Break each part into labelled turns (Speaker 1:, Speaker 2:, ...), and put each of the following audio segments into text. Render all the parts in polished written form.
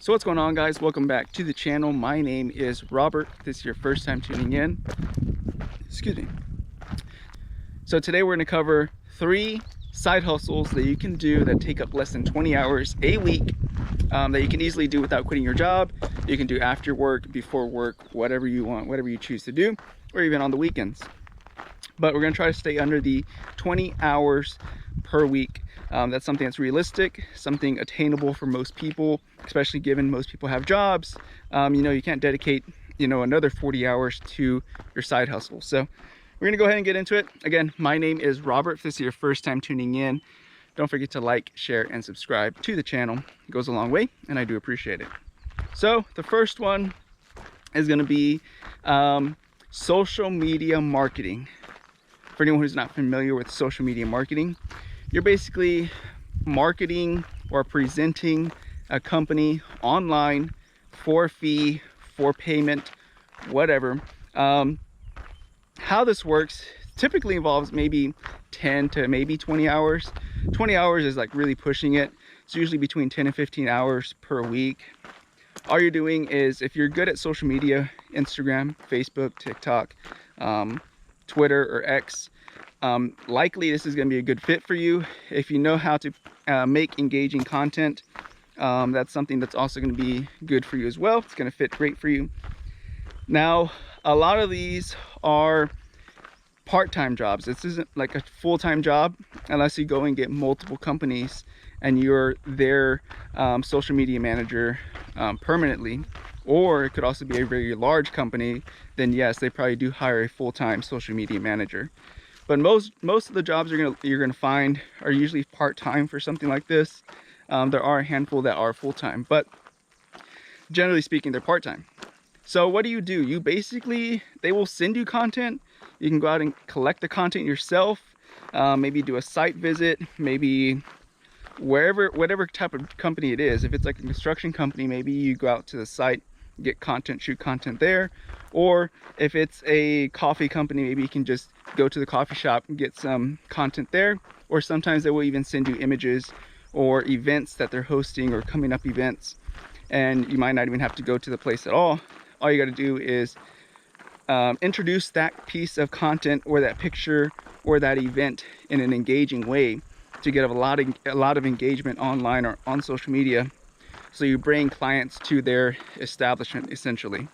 Speaker 1: So what's going on, guys? Welcome back to the channel. My name is Robert. If this is your first time tuning in, excuse me. So today we're going to cover 3 side hustles that you can do that take up less than 20 hours a week, that you can easily do without quitting your job. You can do after work, before work, whatever you want, whatever you choose to do, or even on the weekends. But we're going to try to stay under the 20 hours per week. That's something that's realistic, something attainable for most people, especially given most people have jobs. You can't dedicate, another 40 hours to your side hustle. So we're gonna go ahead and get into it. Again, my name is Robert. If this is your first time tuning in, don't forget to like, share, and subscribe to the channel. It goes a long way, and I do appreciate it. So the first one is gonna be social media marketing. For anyone who's not familiar with social media marketing, you're basically marketing or presenting a company online for a fee, for payment, whatever. How this works typically involves maybe 10 to maybe 20 hours. 20 hours is like really pushing it. It's usually between 10 and 15 hours per week. All you're doing is, if you're good at social media, Instagram, Facebook, TikTok, Twitter, or X, likely this is going to be a good fit for you. If you know how to make engaging content, that's something that's also going to be good for you as well. It's going to fit great for you. Now, a lot of these are part-time jobs. This isn't like a full-time job unless you go and get multiple companies and you're their social media manager permanently. Or it could also be a very large company. Then yes, they probably do hire a full-time social media manager. But most of the jobs you're gonna find are usually part-time for something like this. There are a handful that are full-time, but generally speaking, they're part-time. So what do? You basically, they will send you content. You can go out and collect the content yourself. Maybe do a site visit, maybe whatever type of company it is. If it's like a construction company, maybe you go out to the site, get content, shoot content there. Or if it's a coffee company, maybe you can just go to the coffee shop and get some content there. Or sometimes they will even send you images or events that they're hosting or coming up events, and you might not even have to go to the place at all. All you got to do is introduce that piece of content or that picture or that event in an engaging way to get a lot of engagement online or on social media. So you bring clients to their establishment, essentially.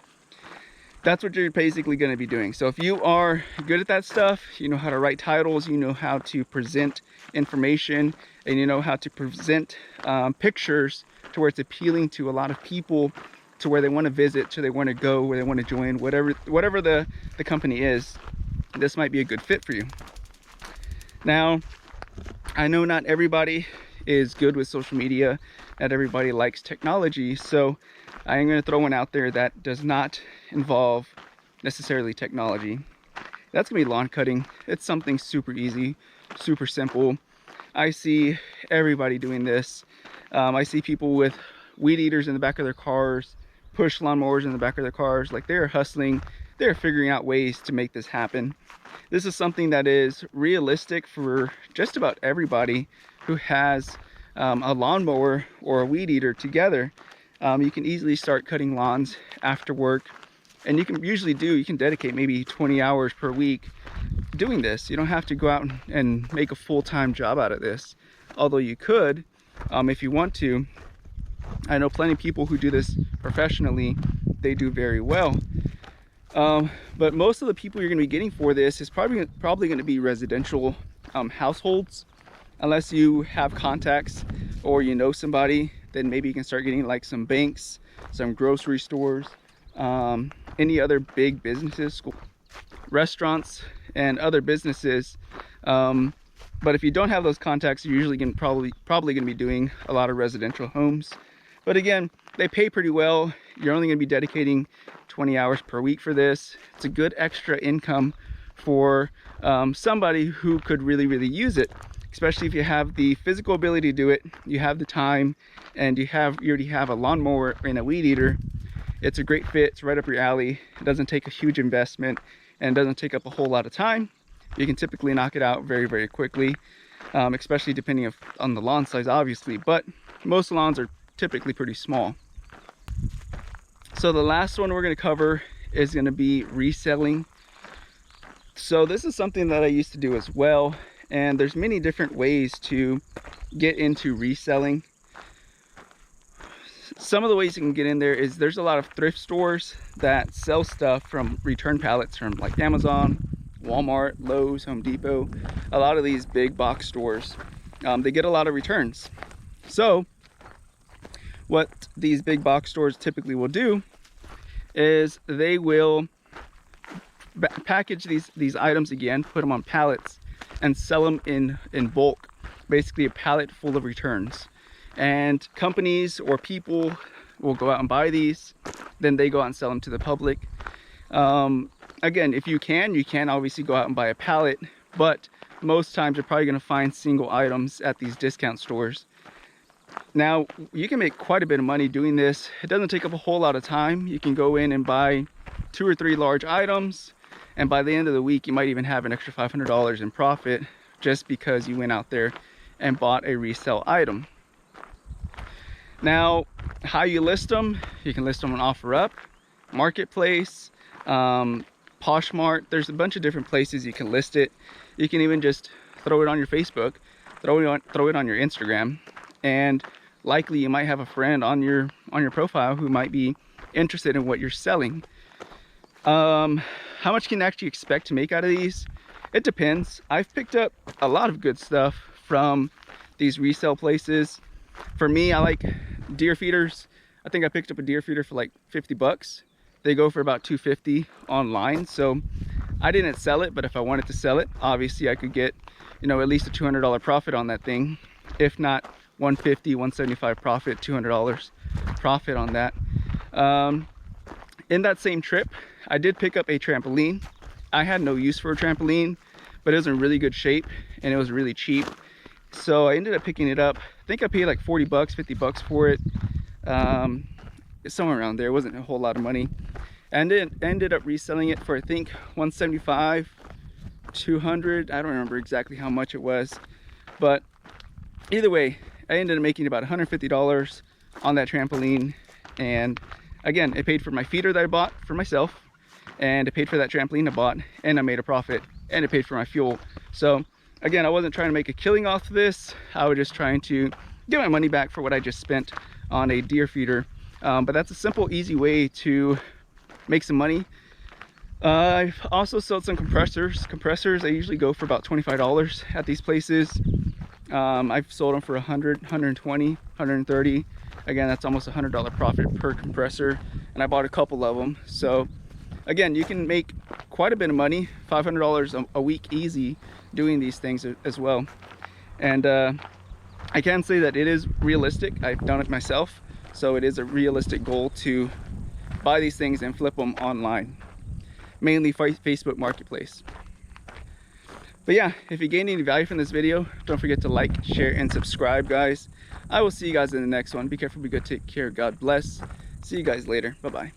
Speaker 1: That's what you're basically going to be doing. So if you are good at that stuff, you know how to write titles, you know how to present information, and you know how to present pictures to where it's appealing to a lot of people, to where they want to visit, to where they want to go, where they want to join, whatever the company is, this might be a good fit for you. Now, I know not everybody is good with social media, not everybody likes technology, so I'm going to throw one out there that does not involve necessarily technology. That's going to be lawn cutting. It's something super easy, super simple. I see everybody doing this. I see people with weed eaters in the back of their cars, push lawnmowers in the back of their cars. Like, they're hustling, they're figuring out ways to make this happen. This is something that is realistic for just about everybody who has a lawnmower or a weed eater together. You can easily start cutting lawns after work, and you can dedicate maybe 20 hours per week doing this. You don't have to go out and make a full-time job out of this, although you could if you want to. I know plenty of people who do this professionally. They do very well. But most of the people you're going to be getting for this is probably going to be residential households. Unless you have contacts or you know somebody, then maybe you can start getting like some banks, some grocery stores, any other big businesses, school, restaurants, and other businesses. But if you don't have those contacts, you're usually probably going to be doing a lot of residential homes. But again, they pay pretty well. You're only going to be dedicating 20 hours per week for this. It's a good extra income for somebody who could really use it, especially if you have the physical ability to do it, you have the time, and you already have a lawnmower and a weed eater. It's a great fit. It's right up your alley. It doesn't take a huge investment, and it doesn't take up a whole lot of time. You can typically knock it out very quickly, especially depending on the lawn size, obviously, but most lawns are typically pretty small. So the last one we're going to cover is going to be reselling. So this is something that I used to do as well, and there's many different ways to get into reselling. Some of the ways you can get in there is there's a lot of thrift stores that sell stuff from return pallets from like Amazon, Walmart, Lowe's, Home Depot. A lot of these big box stores, they get a lot of returns. So what these big box stores typically will do is they will package these items again, put them on pallets, and sell them in bulk, basically a pallet full of returns. And companies or people will go out and buy these, then they go out and sell them to the public. Again, if you can obviously go out and buy a pallet, but most times you're probably going to find single items at these discount stores. Now, you can make quite a bit of money doing this. It doesn't take up a whole lot of time. You can go in and buy 2 or 3 large items, and by the end of the week, you might even have an extra $500 in profit just because you went out there and bought a resale item. Now, how you list them, you can list them on OfferUp, Marketplace, Poshmark. There's a bunch of different places you can list it. You can even just throw it on your Facebook, throw it on your Instagram, and likely you might have a friend on your profile who might be interested in what you're selling. How much can you actually expect to make out of these? It depends. I've picked up a lot of good stuff from these resale places. For me, I like deer feeders. I think I picked up a deer feeder for like 50 bucks. They go for about $250 online. So I didn't sell it, but if I wanted to sell it, obviously I could get, you know, at least a $200 profit on that thing. If not $150, $175 profit, $200 profit on that. In that same trip, I did pick up a trampoline. I had no use for a trampoline, but it was in really good shape and it was really cheap. So I ended up picking it up. I think I paid like 40 bucks, 50 bucks for it. Somewhere around there. It wasn't a whole lot of money. And then ended up reselling it for, I think, 175, 200. I don't remember exactly how much it was. But either way, I ended up making about $150 on that trampoline. And again, it paid for my feeder that I bought for myself. And it paid for that trampoline I bought. And I made a profit. And it paid for my fuel. So again, I wasn't trying to make a killing off of this. I was just trying to get my money back for what I just spent on a deer feeder. But that's a simple, easy way to make some money. I've also sold some compressors. Compressors, I usually go for about $25 at these places. I've sold them for $100, $120, $130. Again, that's almost $100 profit per compressor. And I bought a couple of them. So again, you can make quite a bit of money, $500 a week easy, doing these things as well. And I can say that it is realistic. I've done it myself, so it is a realistic goal to buy these things and flip them online, mainly Facebook Marketplace. But yeah, if you gained any value from this video, don't forget to like, share, and subscribe, guys. I will see you guys in the next one. Be careful, be good, take care, God bless. See you guys later. Bye-bye.